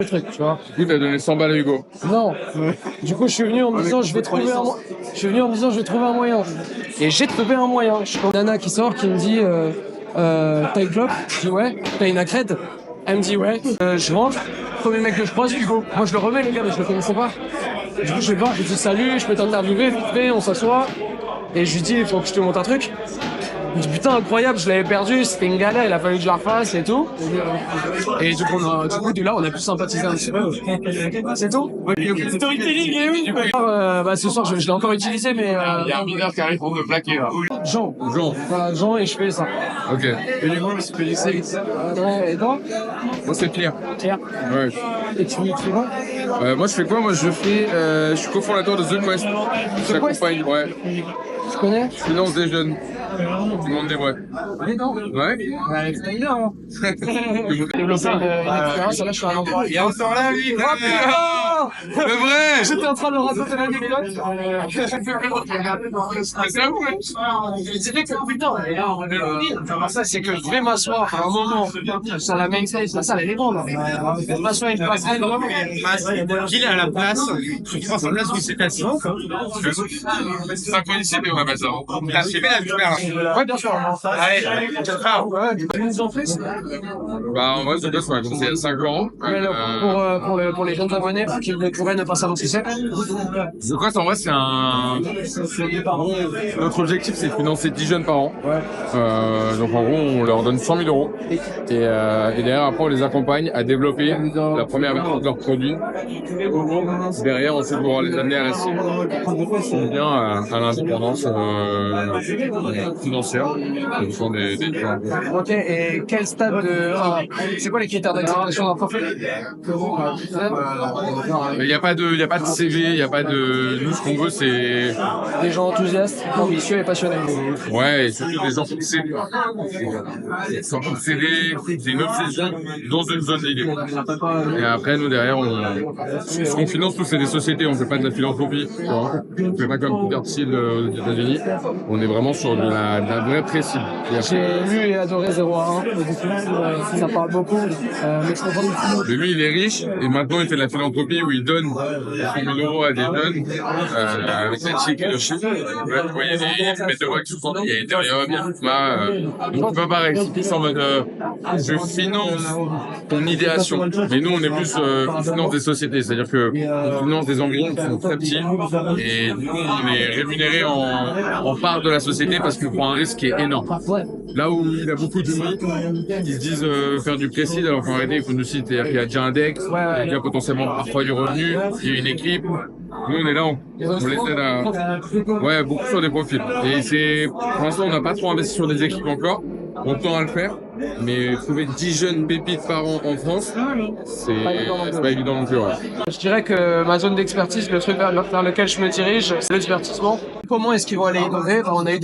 le truc, tu vois. Du coup, t'as donné 100 balles à Hugo. Non. Du coup, je suis venu en me disant, je vais trouver un moyen. Et j'ai trouvé un moyen. Je suis comme Nana qui sort, qui me dit, t'as une clope? Je dis ouais. T'as une accrède? Elle me dit ouais. Je rentre. Premier mec que je croise, Hugo. Moi, je le remets, le gars, mais je le connaissais pas. Du coup, je vais le voir, je lui dis salut, je peux t'interviewer, vite fait, on s'assoit. Et je lui dis, il faut que je te montre un truc. Il me dit putain, incroyable, je l'avais perdu, c'était une galère, il a fallu que je la refasse et tout. Et du coup, de là, on a pu sympathiser un petit peu. C'est tout? Storytelling, et oui. Ce soir, je l'ai encore utilisé, mais. Il y a un mineur qui arrive pour me plaquer là. Jean. Jean. Voilà, Jean, et je fais ça. Ok. Et du coup, c'est pédicé. Ouais, et toi? Moi, c'est Pierre. Pierre. Ouais. Et tu fais quoi? Moi, je fais quoi? Moi, je suis cofondateur de The Quest. J'accompagne, ouais. Tu connais? Finance des jeunes. Du monde des boîtes. Mais non. Ouais. C'est énorme. Développer une expérience, là, je suis à un endroit. Il y a encore la vie. Oh putain! C'est vrai! J'étais en train de raconter l'anecdote. C'est à vous, C'était que putain, et là, ça, c'est que je vais m'asseoir à un moment sur la main stage, la salle elle est grande. M'asseoir une place vraiment. Qu'il est à la place, je pense en place où c'est assis. Synchronicité, on appelle ça. T'as suivi la lumière. Ouais, bien sûr. Allez, Ils ont fait ça. Bah, en vrai, The Quest, on a commencé il y a 5 ans. Pour les jeunes abonnés qui pourraient ne pas savoir ce que c'est. The Quest, en vrai, c'est un. Notre objectif, c'est de financer 10 jeunes par an. Donc, en gros, on leur donne 100 000 euros. Et derrière, après, on les accompagne à développer la première version de leur produit. Derrière, on sait pouvoir les amener à réussir. Bien à l'indépendance financière. Ce sont des Ok, et quel stade de. C'est quoi les critères d'acceptation d'un profil? Il n'y a pas de CV, il n'y a pas de. Nous, ce qu'on veut, c'est. Des gens enthousiastes, ambitieux et passionnés. Ouais, et surtout des gens fixés. Sans CD, c'est une obsession dans une zone d'idée. Et après, nous, derrière, ce qu'on finance, tous, c'est des sociétés, on ne fait pas de la philanthropie. Tu vois. On ne fait pas comme Peter Thiel aux États-Unis. On est vraiment sur de la vraie précise. J'ai lu et adoré 01, ça parle beaucoup, mais je comprends pas. Mais lui, il est riche, et maintenant, il fait de la philanthropie où il donne 100 000 euros à des jeunes, avec cette chic de chiffre. Là, tu vois, il y a des mecs de voix qui sont il y a Ethereum, il y a Plasma, donc c'est pas pareil. C'est plus en mode, je finance ton idéation. Mais nous, on est plus, on finance des sociétés, c'est-à-dire que on finance des embryons qui sont très petits, et nous, on est rémunéré en part de la société parce qu'on prend un risque qui est énorme. Là où il y a beaucoup de gens qui se disent faire du précis, alors qu'en réalité, il faut nous citer, c'est-à-dire qu'il y a déjà un deck, il y a potentiellement parfois du revenu, il y a une équipe. Nous, on est là, on les aide à... Ouais, beaucoup sur des profils. Et pour l'instant, on n'a pas trop investi sur des équipes encore. On tend à le faire, mais trouver 10 jeunes pépites par an en France, c'est pas évident non plus. Ouais. Je dirais que ma zone d'expertise, le truc vers lequel je me dirige, c'est le divertissement. Comment est-ce qu'ils vont aller innover? On a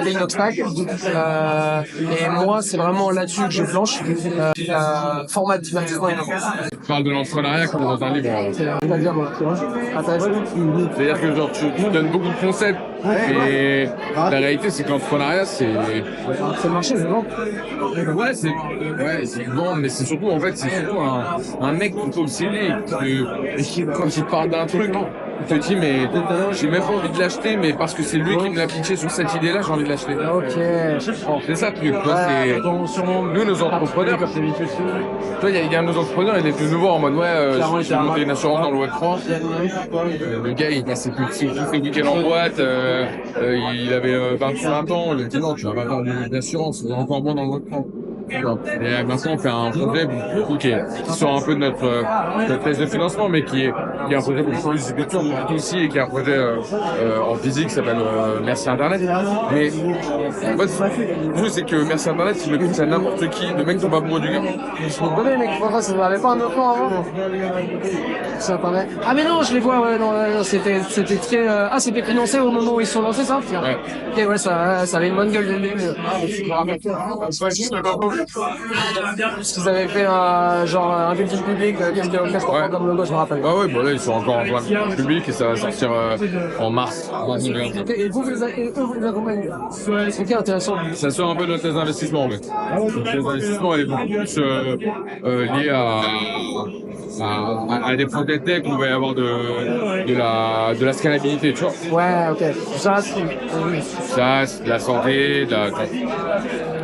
des inox packs, et moi, c'est vraiment là-dessus que je planche. Format de divertissement innovant. Tu parles de l'entrepreneuriat comme dans un livre. C'est-à-dire, tu vois, c'est-à-dire que genre, tu donnes beaucoup de concepts, et la réalité, c'est que l'entrepreneuriat, c'est le marché, c'est bon. Ouais, c'est bon, mais c'est surtout, en fait, c'est surtout un mec qui est obsédé, et qui, quand il parle d'un truc, il te dit, mais j'ai même pas envie de l'acheter, mais parce que c'est lui qui me l'a pitché sur cette idée-là, j'ai envie de l'acheter. Ok. C'est ça le truc. Nous, nos entrepreneurs, toi, il y a un de nos entrepreneurs, il est venu nous voir en mode, j'ai monté une assurance dans le Web 3. Le gars, il passait plus de tous les week-ends en boîte, il avait 20 ans, il a dit non, tu vas pas faire d'assurance, c'est encore moins dans le Web 3. Et maintenant, on fait un projet qui sort un peu de notre thèse de financement, mais qui est un projet pour le distributeur aussi, et qui est un projet en physique qui s'appelle Merci Internet. Mais en fait, le truc, c'est que Merci Internet, il le pitch à n'importe qui, le mec tombe amoureux du gars. Je me connais, mec, ça n'avait pas un autre nom avant. Ça paraît. Ah, mais non, je les vois, ouais, non, c'était très. C'était financé au moment où ils sont lancés, ça? Ouais. Ok, ouais, ça avait une bonne gueule de début. C'est pas juste le Parce qu'ils avaient fait un building public, qu'est-ce qu'on prend comme logo, je me rappelle. Ah ouais, bon là ils sont encore en plein public et ça va sortir en mars. Ok, et vous les accompagnez. Ok, intéressant. Ça sort un peu de notre thèse d'investissement, mais notre thèse d'investissement elle est beaucoup plus liée à des projets tech où il va y avoir de la scalabilité, tu vois. Ouais, ok. Ça, Ça, de la santé,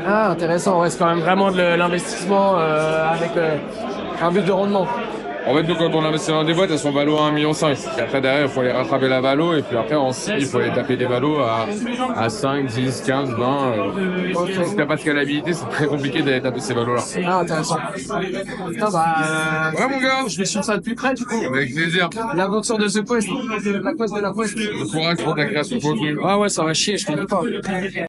ah, intéressant. Ouais, c'est quand même vraiment de l'investissement avec un but de rendement. En fait, nous, quand on investit dans des boîtes, elles sont valo à 1,5 million. Et après, derrière, il faut aller rattraper la valo. Et puis après, en cible, il faut aller taper des valos à 5, 10, 15, 20. Si t'as pas de scalabilité, c'est très compliqué d'aller taper ces valos-là. Ah, intéressant. Putain, Ouais, mon gars. je vais sur ça de plus près, du coup. Avec plaisir. L'aventure de ce quest, la quest de la quest. Bon courage pour ta création de contenu. Ah ouais, ça va chier, je comprends pas.